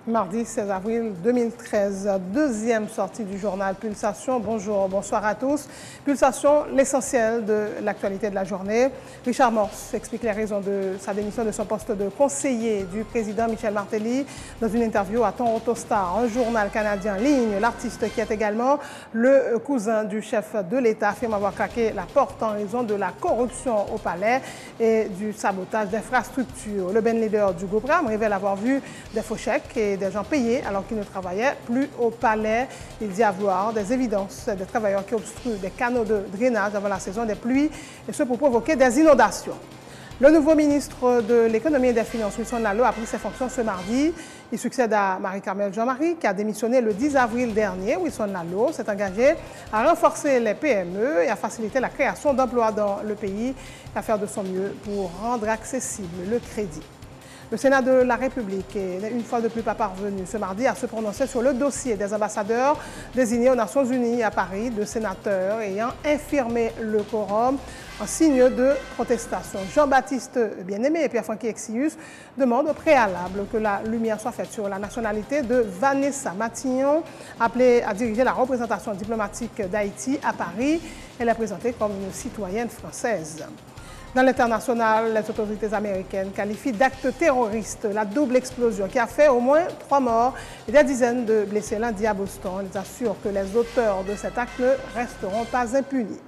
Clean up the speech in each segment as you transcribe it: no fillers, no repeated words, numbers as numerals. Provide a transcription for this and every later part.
Mardi 16 avril 2013, deuxième sortie du journal Pulsation. Bonjour, bonsoir à tous. Pulsation, l'essentiel de l'actualité de la journée. Richard Morse explique les raisons de sa démission de son poste de conseiller du président Michel Martelly dans une interview à Toronto Star, un journal canadien en ligne. L'artiste, qui est également le cousin du chef de l'État, affirme avoir claqué la porte en raison de la corruption au palais et du sabotage d'infrastructures. Le band leader du groupe RAM révèle avoir vu des faux chèques et des gens payés alors qu'ils ne travaillaient plus au palais. Il dit avoir des évidences des travailleurs qui obstruent des canaux de drainage avant la saison des pluies, et ce pour provoquer des inondations. Le nouveau ministre de l'Économie et des Finances, Wilson Lallo, a pris ses fonctions ce mardi. Il succède à Marie-Carmel Jean-Marie, qui a démissionné le 10 avril dernier. Wilson Lallo s'est engagé à renforcer les PME et à faciliter la création d'emplois dans le pays et à faire de son mieux pour rendre accessible le crédit. Le Sénat de la République est une fois de plus pas parvenu ce mardi à se prononcer sur le dossier des ambassadeurs désignés aux Nations Unies à Paris, de sénateurs ayant infirmé le quorum en signe de protestation. Jean-Baptiste Bien-Aimé et Pierre-Francky Exius demandent au préalable que la lumière soit faite sur la nationalité de Vanessa Matignon, appelée à diriger la représentation diplomatique d'Haïti à Paris. Elle est présentée comme une citoyenne française. Dans l'international, les autorités américaines qualifient d'acte terroriste la double explosion qui a fait au moins 3 morts et des dizaines de blessés lundi à Boston. Ils assurent que les auteurs de cet acte ne resteront pas impunis.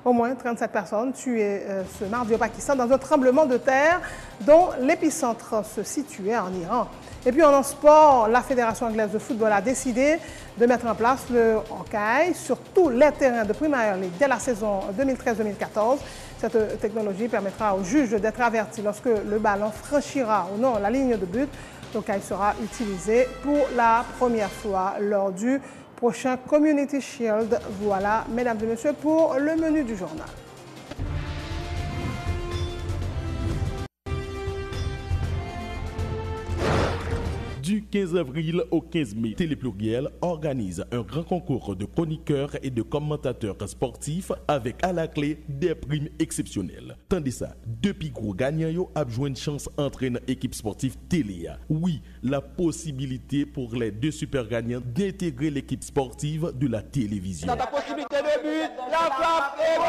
Au moins 37 personnes tuées ce mardi au Pakistan dans un tremblement de terre dont l'épicentre se situait en Iran. Et puis en sport, la Fédération anglaise de football a décidé de mettre en place le Hawkeye sur tous les terrains de Premier League dès la saison 2013-2014. Cette technologie permettra aux juges d'être avertis lorsque le ballon franchira ou non la ligne de but. Le Hawkeye sera utilisé pour la première fois lors du prochain Community Shield. Voilà, mesdames et messieurs, pour le menu du journal. Du 15 avril au 15 mai, Télépluriel organise un grand concours de chroniqueurs et de commentateurs sportifs avec à la clé des primes exceptionnelles. Tandis ça, depuis gros gagnants ont joué une chance entraînant équipe sportive télé. Oui, la possibilité pour les 2 super gagnants d'intégrer l'équipe sportive de la télévision. Dans la possibilité de but, la frappe et goal!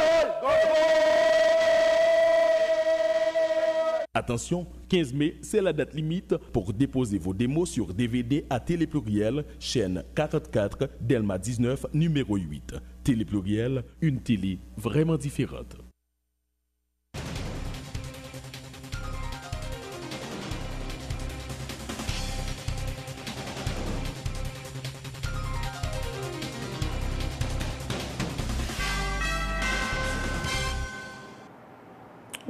Attention, 15 mai, c'est la date limite pour déposer vos démos sur DVD à Télépluriel, chaîne 44, Delma 19, numéro 8. Télépluriel, une télé vraiment différente.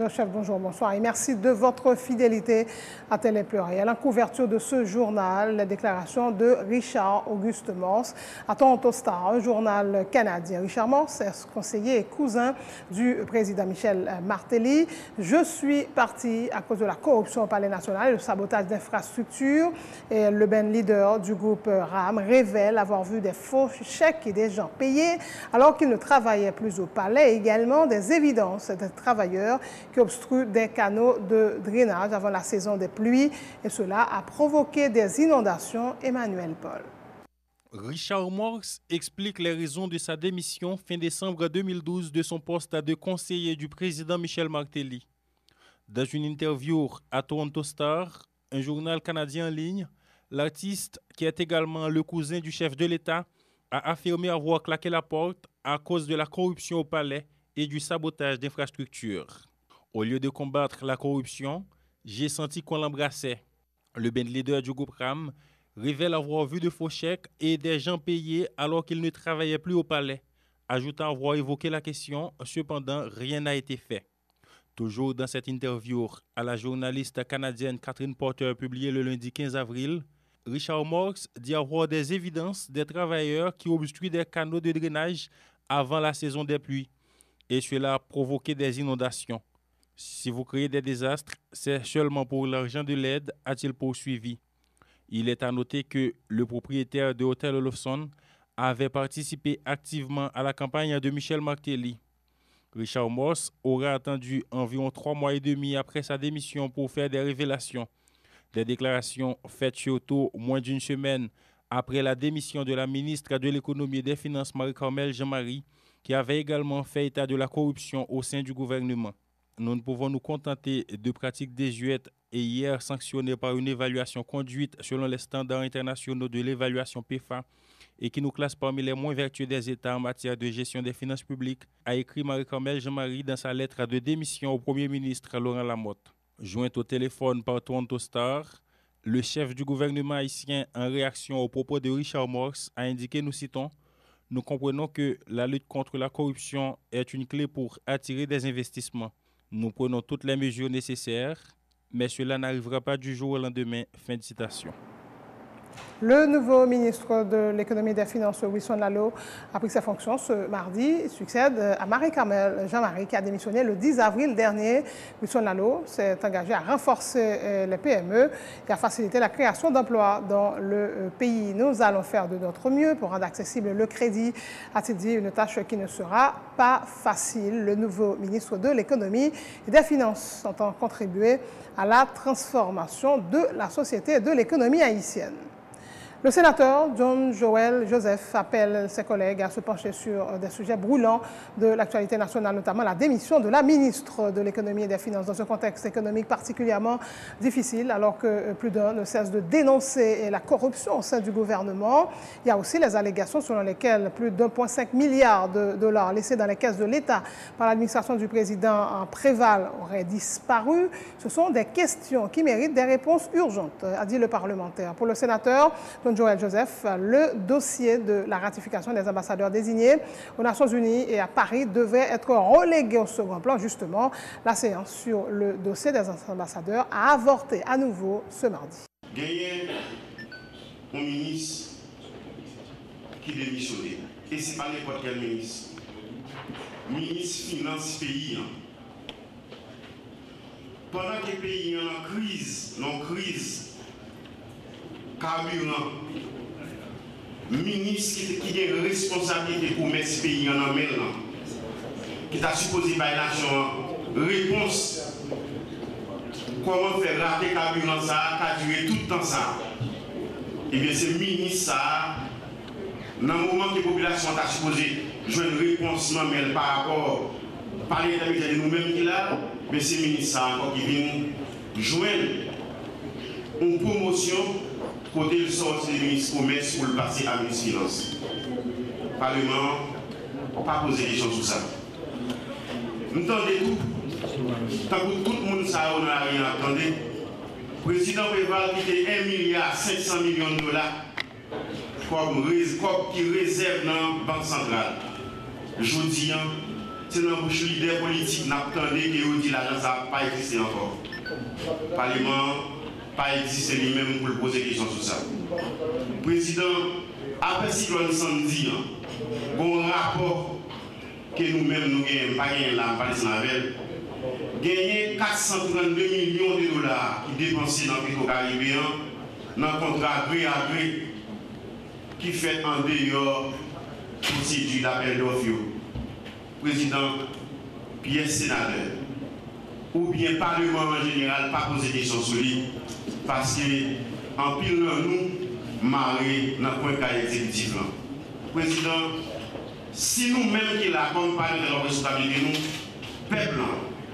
Chef, bonjour, bonsoir et merci de votre fidélité à Télépluriel. En couverture de ce journal, la déclaration de Richard Auguste Morse à Toronto Star, un journal canadien. Richard Morse est conseiller et cousin du président Michel Martelly. Je suis parti à cause de la corruption au Palais national et le sabotage d'infrastructures. Et le band leader du groupe RAM révèle avoir vu des faux chèques et des gens payés alors qu'ils ne travaillaient plus au palais. Également des évidences des travailleurs qui obstruent des canaux de drainage avant la saison des pluies, et cela a provoqué des inondations. Emmanuel Paul. Richard Morse explique les raisons de sa démission fin décembre 2012 de son poste de conseiller du président Michel Martelly. Dans une interview à Toronto Star, un journal canadien en ligne, l'artiste, qui est également le cousin du chef de l'État, a affirmé avoir claqué la porte à cause de la corruption au palais et du sabotage d'infrastructures. Au lieu de combattre la corruption, j'ai senti qu'on l'embrassait. Le band leader du groupe RAM révèle avoir vu de faux chèques et des gens payés alors qu'ils ne travaillaient plus au palais, ajoutant avoir évoqué la question, cependant rien n'a été fait. Toujours dans cette interview à la journaliste canadienne Catherine Porter publiée le lundi 15 avril, Richard Morse dit avoir des évidences des travailleurs qui obstruent des canaux de drainage avant la saison des pluies, et cela a provoqué des inondations. Si vous créez des désastres, c'est seulement pour l'argent de l'aide, a-t-il poursuivi. Il est à noter que le propriétaire de Hôtel Olofsson avait participé activement à la campagne de Michel Martelly. Richard Morse aura attendu environ 3 mois et demi après sa démission pour faire des révélations. Des déclarations faites surtout moins d'une semaine après la démission de la ministre de l'Économie et des Finances, Marie-Carmel Jean-Marie, qui avait également fait état de la corruption au sein du gouvernement. Nous ne pouvons nous contenter de pratiques désuètes et hier sanctionnées par une évaluation conduite selon les standards internationaux de l'évaluation PEFA et qui nous classe parmi les moins vertueux des États en matière de gestion des finances publiques, a écrit Marie-Carmel Jean-Marie dans sa lettre de démission au Premier ministre Laurent Lamotte. Joint au téléphone par Toronto Star, le chef du gouvernement haïtien, en réaction aux propos de Richard Morse, a indiqué, nous citons, « Nous comprenons que la lutte contre la corruption est une clé pour attirer des investissements. Nous prenons toutes les mesures nécessaires, mais cela n'arrivera pas du jour au lendemain. » Fin de citation. Le nouveau ministre de l'Économie et des Finances, Wilson Lallo, a pris ses fonctions ce mardi. Il succède à Marie-Carmel Jean-Marie, qui a démissionné le 10 avril dernier. Wilson Lallo s'est engagé à renforcer les PME et à faciliter la création d'emplois dans le pays. Nous allons faire de notre mieux pour rendre accessible le crédit, a-t-il dit, une tâche qui ne sera pas facile. Le nouveau ministre de l'Économie et des Finances entend contribuer à la transformation de la société et de l'économie haïtienne. Le sénateur John Joel Joseph appelle ses collègues à se pencher sur des sujets brûlants de l'actualité nationale, notamment la démission de la ministre de l'Économie et des Finances dans un contexte économique particulièrement difficile, alors que plus d'un ne cesse de dénoncer la corruption au sein du gouvernement. Il y a aussi les allégations selon lesquelles plus d'1,5 milliard de dollars laissés dans les caisses de l'État par l'administration du président Préval auraient disparu. Ce sont des questions qui méritent des réponses urgentes, a dit le parlementaire. Pour le sénateur Joël Joseph, le dossier de la ratification des ambassadeurs désignés aux Nations Unies et à Paris devrait être relégué au second plan. Justement, la séance sur le dossier des ambassadeurs a avorté à nouveau ce mardi. Gagné un ministre qui démissionne. Et ce n'est pas n'importe quel ministre. Ministre finance pays. Pendant que le pays est en crise, carburant, ministre qui a une responsabilité pour mettre ce pays en main, qui t'a supposé par la nation, réponse, comment faire rater carburant ça, qui a duré tout le temps ça. Eh bien, c'est le ministre ça, dans le moment que la population t'a supposé jouer une réponse normale par rapport à l'intermédiaire de nous-mêmes qui là, mais c'est le ministre ça encore qui vient joindre une promotion. Côté le sort du ministre commerce pour le passer à ministre finance. Parlement, pas poser des questions sur ça. Nous entendez tout. Tant que tout le monde ça, on n'a rien entendu. Le président Préval qui était 1,5 milliard de dollars qui réserve dans la Banque centrale. Je dis, c'est dans le leader politique qui n'a pas entendu que l'argent n'a pas existé encore. Parlement. Pas exister lui-même pour le poser des questions sur ça. Le président, après cyclone samedi, un rapport que nous-mêmes nous gagnons, pas gagné là, pas gagné 432 millions de dollars qui dépensés dans le pays caribéen dans le contrat gré à gré qui fait en dehors procédure d'appel d'offres. Président, pièce sénateur, ou bien Parlement en général, pas poser des questions sur lui. Parce que, en pile, nous, marrer dans le point de exécutif. Président, si nous-mêmes qui l'avons parlé de notre responsabilité, nous, peuple,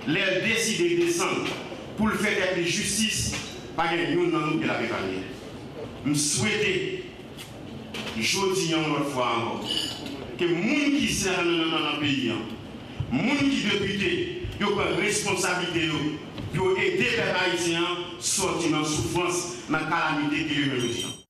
les décider de descendre pour le faire avec justice, pas que nous, nous, qui l'avons parlé. Nous souhaitons, je dis une autre fois encore, que les gens qui servent dans le pays, les gens qui sont députés, ils ont une responsabilité. Pour aider les Haïtiens à sortir dans la souffrance, dans la calamité qui est.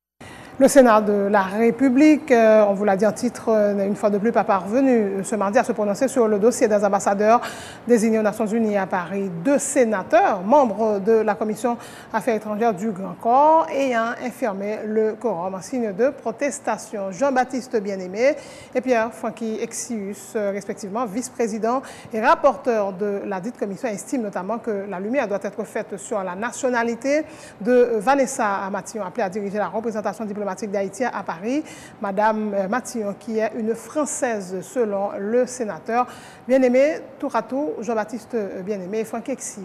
Le Sénat de la République, on vous l'a dit en titre, une fois de plus pas parvenu ce mardi à se prononcer sur le dossier des ambassadeurs désignés aux Nations Unies à Paris. 2 sénateurs, membres de la Commission Affaires étrangères du Grand Corps, ayant infirmé le quorum en signe de protestation. Jean-Baptiste Bien-Aimé et Pierre-Francky Exius, respectivement vice-président et rapporteur de la dite commission, estiment notamment que la lumière doit être faite sur la nationalité de Vanessa Matillon, appelée à diriger la représentation diplomatique d'Haïti à Paris. Madame Matillon, qui est une Française selon le sénateur Bien-Aimé, tour à tour, Jean-Baptiste Bien-Aimé et Francky Exius.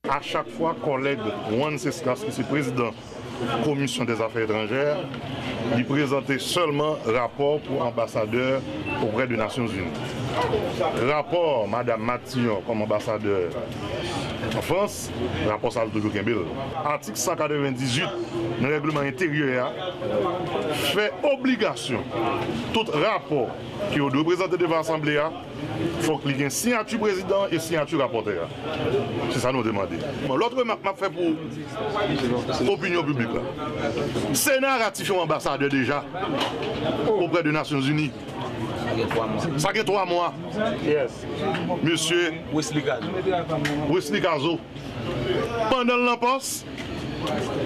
À chaque fois, collègue Juan Cescas, qui est président Commission des Affaires étrangères, il présentait seulement rapport pour ambassadeur auprès des Nations Unies. Rapport Madame Matillon comme ambassadeur en France, rapport ça toujours Kembel. Article 198 du règlement intérieur fait obligation tout rapport qui doit présenter devant l'Assemblée, il faut qu'il y ait une signature président et signature rapporteur. C'est ça nous demandons. L'autre remarque m'a fait pour l'opinion publique. Le Sénat a ratifié l'ambassadeur déjà auprès des Nations Unies. Ça fait 3 mois. Yes. Monsieur Wesley Cazo. Pendant l'emposte,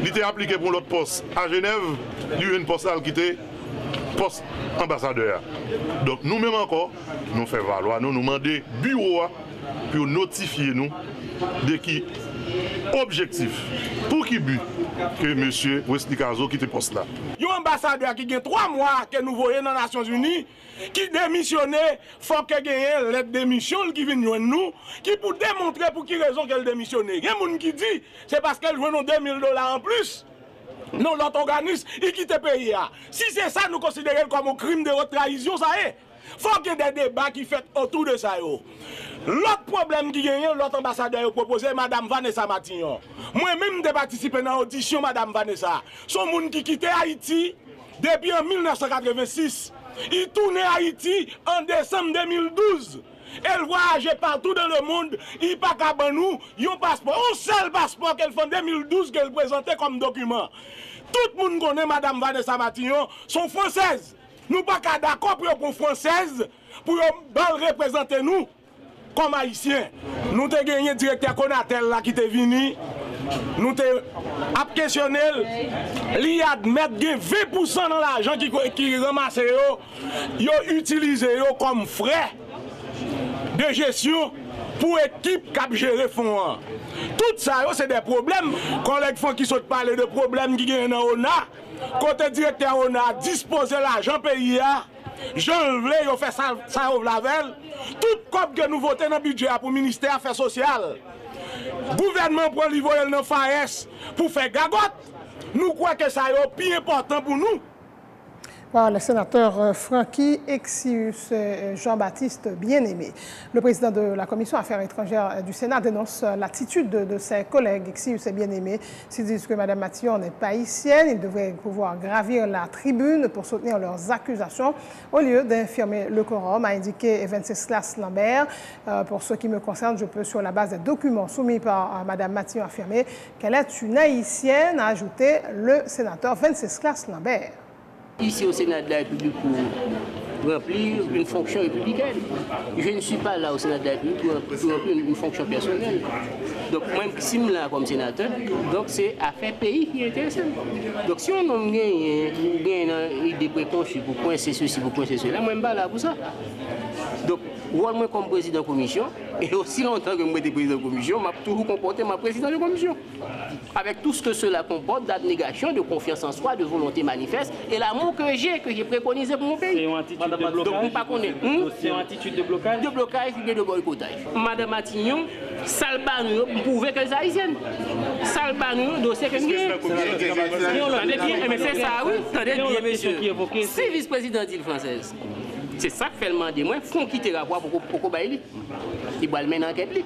il était appliqué pour l'autre poste à Genève. Il y a eu une poste qui était poste ambassadeur. Donc nous-mêmes encore, nous faisons valoir, nous demandons bureau pour notifier nous de qui objectif, pour qui but que M. Wesley Cazo quitte poste là. Il y a un ambassadeur qui a 3 mois que nous voyons dans les Nations Unies, qui démissionne, il faut qu'il y ait une lettre de démission qui vient de nous, qui pour démontrer pour qui raison qu'elle démissionne. Il y a des gens qui disent c'est parce qu'elle joue nos $2000 en plus. Non, l'autre organisme, il quitte le pays. Si c'est ça, nous considérons comme un crime de haute trahison, ça est. Il faut qu'il y ait des débats qui fait autour de ça. L'autre problème qui gagne, l'autre ambassadeur a proposé, Mme Vanessa Matillon. Moi-même, j'ai participé dans l'audition, Mme Vanessa. Son monde qui quittait Haïti depuis en 1986. Il tournait Haïti en décembre 2012. Elle voyageait partout dans le monde, il n'y a pas qu'à nous, il y a un passeport, un seul passeport qu'elle fait en 2012 qu'elle présentait comme document. Tout le monde connaît Mme Vanessa Matillon, sont françaises. Nous ne sommes pas d'accord pour françaises, pour représenter nous comme haïtiens. Nous avons gagné le directeur Conatel là qui est venu. Nous avons questionné, il admet que 20% dans l'argent qui ramasse, ils ont utilisé comme frais de gestion pour l'équipe qui a géré le fonds. Tout ça, c'est des problèmes. Collègues font qui sont parler de problèmes qui gagnent dans l'ONA. Côté directeur ONA a disposé l'argent pays. Jean-Levé, il fait ça au Lavel. Tout comme que nous votons dans le budget pour le ministère des Affaires sociales. Le gouvernement prend l'Ivoire dans FAES pour faire gagotte. Nous croyons que ça est plus important pour nous. Voilà, le sénateur Francky Exius Jean-Baptiste Bien-Aimé. Le président de la Commission Affaires étrangères du Sénat dénonce l'attitude de ses collègues Exius et Bien-Aimé. S'ils disent que Mme Matillon n'est pas haïtienne, ils devraient pouvoir gravir la tribune pour soutenir leurs accusations au lieu d'infirmer le quorum, a indiqué Venceslas Lambert. Pour ce qui me concerne, je peux, sur la base des documents soumis par Mme Matillon, affirmer qu'elle est une haïtienne, a ajouté le sénateur Venceslas Lambert. Ici au Sénat de la République pour remplir une fonction républicaine. Je ne suis pas là au Sénat de la République pour remplir une fonction personnelle. Donc moi, si je suis là comme sénateur, donc c'est affaire pays qui est intéressant. Donc si on a une idée préconçue pour coincer ceci, pour coincer cela, moi je ne suis pas là pour ça. Donc, moi comme président de commission, et aussi longtemps que moi suis président de commission, je suis toujours comporté ma président de commission. Avec tout ce que cela comporte d'abnégation, de confiance en soi, de volonté manifeste, et l'amour que j'ai préconisé pour mon pays. C'est une attitude de blocage. C'est une attitude de blocage. De blocage et de boycottage. Madame Matignon, Salbanou, vous pouvez que les haïtiennes. Salbanou, dossier que mais c'est ça, oui. Attendez bien, monsieur. C'est vice-présidente française. C'est ça que fait le mandat. Moi, il faut quitter le rapport pour qu'on baille. Il doit le mener en enquête.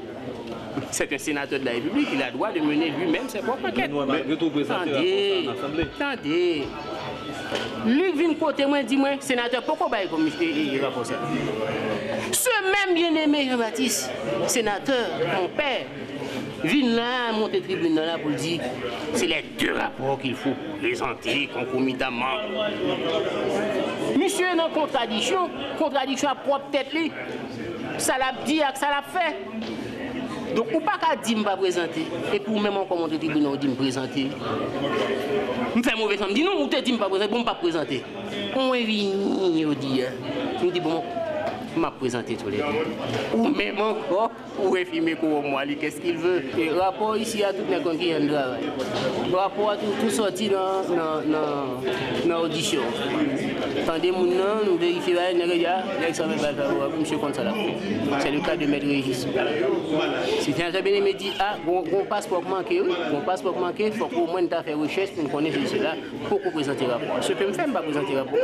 C'est un sénateur de la République, il a le droit de mener lui-même ses propres enquêtes. Attendez. Lui vient côté moi, dis-moi, sénateur, pourquoi baille comme il rapport ça? Ce même bien-aimé Jean-Baptiste, sénateur, mon père, vient là, monter tribune là pour dire c'est les 2 rapports qu'il faut présenter concomitamment. Monsieur est dans contradiction à propre tête. Ça l'a dit, ça l'a fait. Donc, ou pas qu'à dire pas présenter. Et pour même encore monter tribune, on dit me présenter. Je fais mauvais temps, je dis non, ou te dit pas présenter, bon pas présenter. On est venu, on dit, bon, m'a présenté tous les deux. Ou même encore, ou filmer pour moi, qu'est-ce qu'il veut. Et rapport ici à tout le monde qui est en travail. Rapport à tout sorti dans l'audition. Tandis que nous vérifions l'examen baccalauréat, monsieur Consala. C'est le cas de Maître Régis. Si tu as bien me dit, ah, bon passeport manqué, il faut qu'au moins tu aies fait recherche pour connaître cela, pour présenter le rapport. Ce que je ne fais pas présenter le rapport.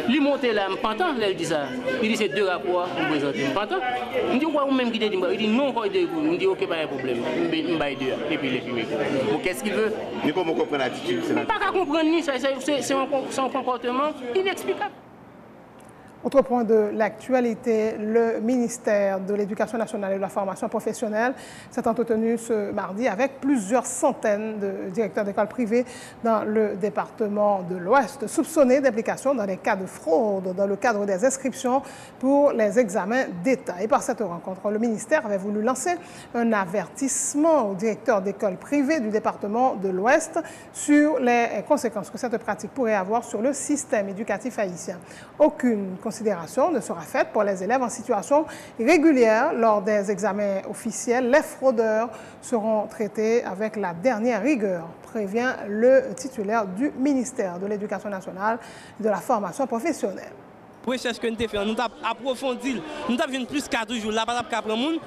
Lui monter là, je m'entends, il dit ça. Il dit c'est 2 rapports pour présenter. Je m'entends. Je dis, ou même qui dit, il dit non, il dit ok, pas de problème. Je vais 2 et puis les filmer. Qu'est-ce qu'il veut? Mais comment comprendre l'attitude? Pas qu'à comprendre, c'est un comportement inexplicable. Autre point de l'actualité, le ministère de l'Éducation nationale et de la formation professionnelle s'est entretenu ce mardi avec plusieurs centaines de directeurs d'écoles privées dans le département de l'Ouest, soupçonnés d'implication dans des cas de fraude dans le cadre des inscriptions pour les examens d'État. Et par cette rencontre, le ministère avait voulu lancer un avertissement aux directeurs d'écoles privées du département de l'Ouest sur les conséquences que cette pratique pourrait avoir sur le système éducatif haïtien. Aucune considération ne sera faite pour les élèves en situation régulière lors des examens officiels. Les fraudeurs seront traités avec la dernière rigueur, prévient le titulaire du ministère de l'Éducation nationale et de la formation professionnelle. Recherche que nous avons fait, nous avons approfondi, nous avons vu plus 4 jours là, pour que nous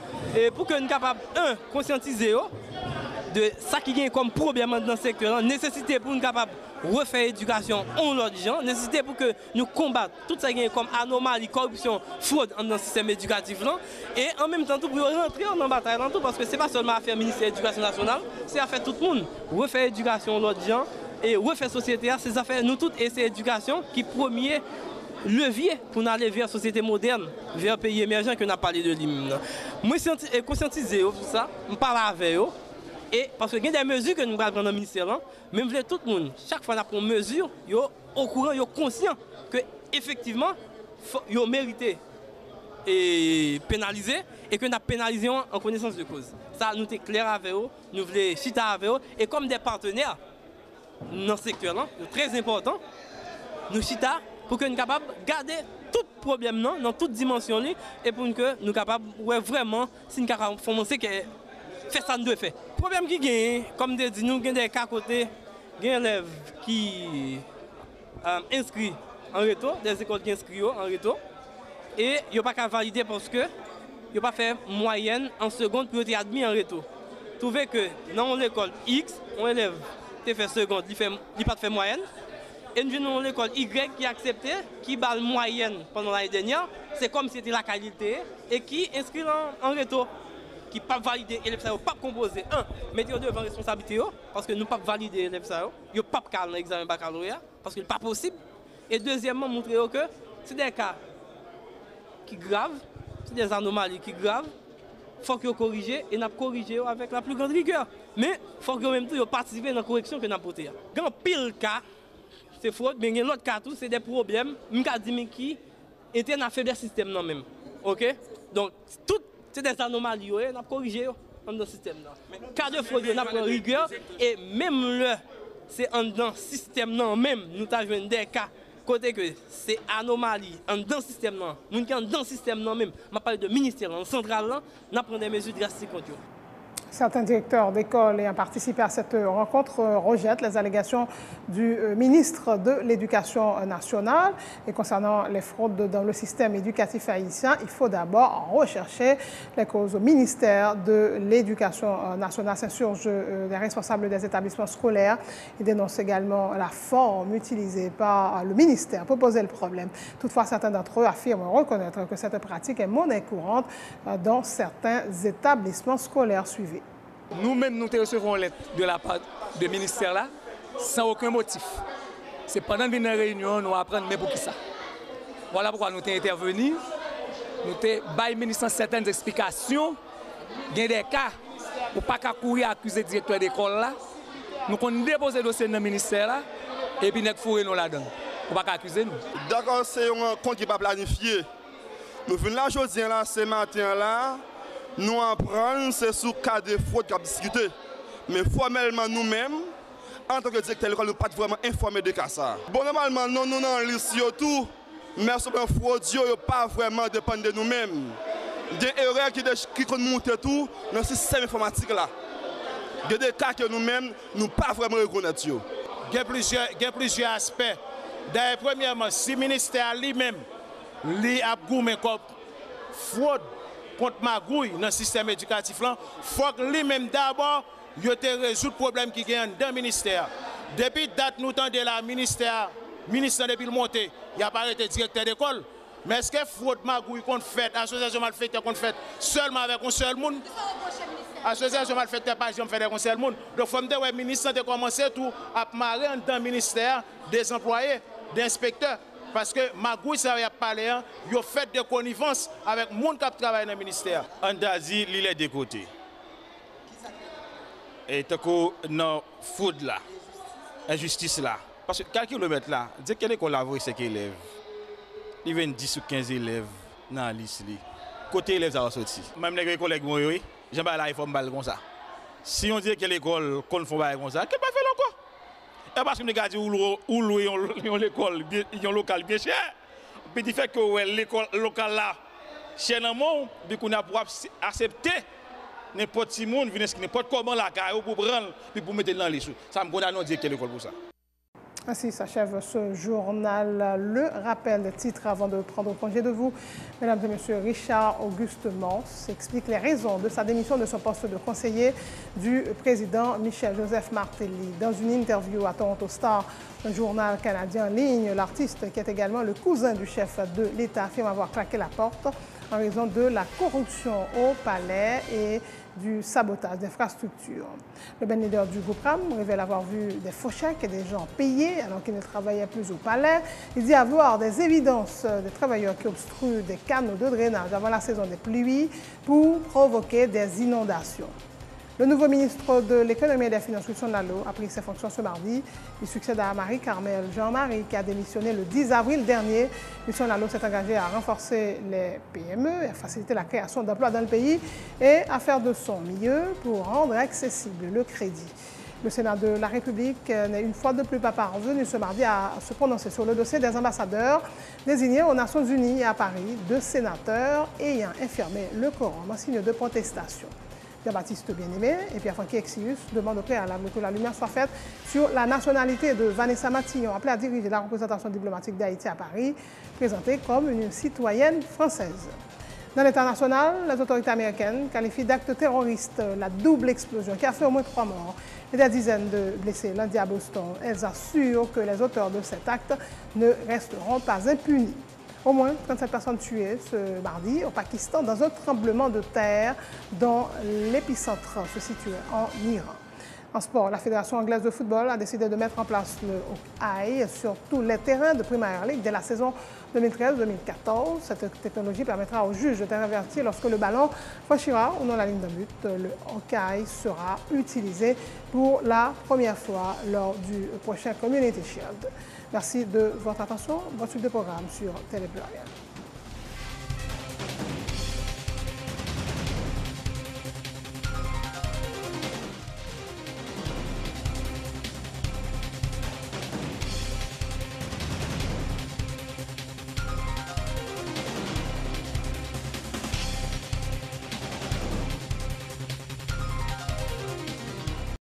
soyons capables, conscientiser de ce qui est comme problème dans le secteur, nécessité pour nous capables refaire l'éducation en l'autre gens, nécessité pour que nous combattions tout ce qui est comme anomalie, corruption, fraude dans le système éducatif là, et en même temps pour rentrer dans la bataille dans tout, parce que ce n'est pas seulement affaire ministère de l'Éducation nationale, c'est affaire tout le monde. Refaire l'éducation en l'autre gens et refaire la société, c'est affaire nous toutes, et c'est l'éducation qui premier levier pour aller vers la société moderne, vers un pays émergent que nous avons parlé de l'hymne. Moi, je suis conscientisé pour ça, je parle avec eux. Et parce qu'il y a des mesures que nous allons prendre dans le ministère, mais je veux tout le monde, chaque fois que nous prenons une mesure, ils sont au courant, ils sont conscients qu'effectivement, ils ont mérité et pénalisé, et que nous avons pénalisé en connaissance de cause. Ça, nous sommes clairs avec eux, nous voulons chiter avec eux, et comme des partenaires dans ce secteur-là, c'est très important, nous chiter pour que nous soyons capables de garder tout problème dans toute dimension, et pour que nous soyons capables, vraiment, si nous sommes capables de commencer, fait ça nous doit faire. Le problème qui gagne, comme je dis, nous avons des cas à côté, des élèves qui inscrits en retour, des écoles qui inscrivent en retour, et ils n'ont pas qu'à valider parce que ils n'ont pas fait moyenne en seconde pour être admis en retour. Trouvez que dans l'école X, un élève qui fait seconde, il n'a pas fait moyenne, et nous venons dans l'école Y qui a accepté, qui bat moyenne pendant l'année dernière, c'est comme si c'était la qualité, et qui inscrit en retour. Qui ne pas valider l'élève, ils ne pas composer. Mettez devant responsabilité, parce que nous ne pouvons pas valider l'élève, ils ne peuvent pas faire l'examen baccalauréat, parce que ce n'est pas possible. Et deuxièmement, montrer que c'est des cas qui graves, c'est des anomalies qui graves, il faut qu'ils corrigent et nous corriger avec la plus grande rigueur. Mais il faut que même temps participer dans la correction que nous avons portée. Il y a un pile cas, c'est fraude, mais il y a l'autre cas, c'est des problèmes, qui étaient dans le faible système. OK? Donc, tout c'est des anomalies, on a corrigé dans le système. Mais cas de fraude, on a pris rigueur et même c'est dans le système, même nous avons des cas côté que c'est anomalie dans le système, nous qui dans le système, même, je parle de ministère, central, nous prenons des mesures drastiques contre eux. Certains directeurs d'école ayant participé à cette rencontre rejettent les allégations du ministre de l'Éducation nationale. Et concernant les fraudes dans le système éducatif haïtien, il faut d'abord rechercher les causes au ministère de l'Éducation nationale. S'insurgent les responsables des établissements scolaires. Ils dénoncent également la forme utilisée par le ministère pour poser le problème. Toutefois, certains d'entre eux affirment reconnaître que cette pratique est monnaie courante dans certains établissements scolaires suivis. Nous-mêmes, nous recevons une lettre de la part du ministère là, sans aucun motif. C'est pendant une réunion, nous apprenons, mais pour qui ça? Voilà pourquoi nous sommes intervenus. Nous avons donné au ministère certaines explications. Il y a des cas où pas qu'à courir accuser le directeur d'école là. Nous avons déposé le dossier dans le ministère là, et puis nous avons fourré nous là-dedans. Pour pas accuser nous. D'accord, c'est un compte qui n'est pas planifié. Nous venons là aujourd'hui, là, ce matin là. Nous apprenons, c'est sous cas de fraude qu'on a discuté. Mais formellement, nous-mêmes, en tant que directeur de l'école, nous ne sommes pas vraiment informés de cas ça. Bon, normalement, nous avons une liste tout mais ce frauduleux n'est pas vraiment dépend de nous-mêmes. Il y a des erreurs qui sont montées tout dans ce système informatique là. Il y a des cas que nous-mêmes, nous ne pas vraiment reconnaître. Il y a plusieurs aspects. D'ailleurs, premièrement, si le ministère lui-même a goumé comme fraude contre magouille dans le système éducatif, il faut que lui-même d'abord résoudre le problème qui est dans le ministère. Depuis date nous tendez la ministère depuis le monté, il n'y a pas arrêté directeur d'école. Mais est-ce que fraude magouille qu'on fait, association malfaiteur qu'on fait seulement avec un seul monde? Association malfaiteur pas jamais fait avec un seul monde. Donc il faut me dire que le ministre a commencé tout à marrer dans le ministère des employés, des inspecteurs. Parce que magouille, ça va parler, il a fait des connivences avec le monde qui travaille dans le ministère. Andazi, il est de côté. Et tant dans food là, injustice là. Parce que 4 km là, dès que l'école a 5 élèves, il y a 10 ou 15 élèves dans la liste. Côté élèves, ça va sortir. Même les collègues, j'aime pas là, il faut me parler comme ça. Si on dit que l'école, qu'on fait comme ça, qu'est-ce qu'on fait encore? Et parce que nous regardons où l'école, un local bien cher. Puis il fait que l'école locale là, cher dans le monde, puis qu'on a pour accepter n'importe qui monde, n'importe comment la carrière pour prendre, puis pour mettre dans les sous. Ça me condamne à dire que l'école pour ça. Ainsi s'achève ce journal. Le rappel des titres avant de prendre congé de vous. Mesdames et messieurs, Richard Auguste Mors explique les raisons de sa démission de son poste de conseiller du président Michel-Joseph Martelly. Dans une interview à Toronto Star, un journal canadien en ligne, l'artiste, qui est également le cousin du chef de l'État, affirme avoir claqué la porte en raison de la corruption au palais et du sabotage d'infrastructures. Le ben leader du groupe RAM révèle avoir vu des faux chèques et des gens payés alors qu'ils ne travaillaient plus au palais. Il dit avoir des évidences de travailleurs qui obstruent des canaux de drainage avant la saison des pluies pour provoquer des inondations. Le nouveau ministre de l'Économie et des Finances, Wilson Lallo, a pris ses fonctions ce mardi. Il succède à Marie-Carmel Jean-Marie, qui a démissionné le 10 avril dernier. Wilson Lallo s'est engagé à renforcer les PME, à faciliter la création d'emplois dans le pays et à faire de son mieux pour rendre accessible le crédit. Le Sénat de la République n'est une fois de plus pas parvenu ce mardi à se prononcer sur le dossier des ambassadeurs désignés aux Nations Unies et à Paris, 2 sénateurs ayant infirmé le quorum en signe de protestation. Jean-Baptiste Bien-Aimé et Pierre-Franquis Exius demandent au préalable que la lumière soit faite sur la nationalité de Vanessa Matillon, appelée à diriger la représentation diplomatique d'Haïti à Paris, présentée comme une citoyenne française. Dans l'international, les autorités américaines qualifient d'acte terroriste la double explosion qui a fait au moins 3 morts et des dizaines de blessés lundi à Boston. Elles assurent que les auteurs de cet acte ne resteront pas impunis. Au moins 37 personnes tuées ce mardi au Pakistan dans un tremblement de terre dont l'épicentre se situait en Iran. En sport, la Fédération anglaise de football a décidé de mettre en place le Hawkeye sur tous les terrains de Premier League dès la saison 2013-2014. Cette technologie permettra aux juges de révertir lorsque le ballon franchira ou non la ligne de but. Le Hawkeye sera utilisé pour la première fois lors du prochain Community Shield. Merci de votre attention. Bonne suite de programme sur Télé Pluriel.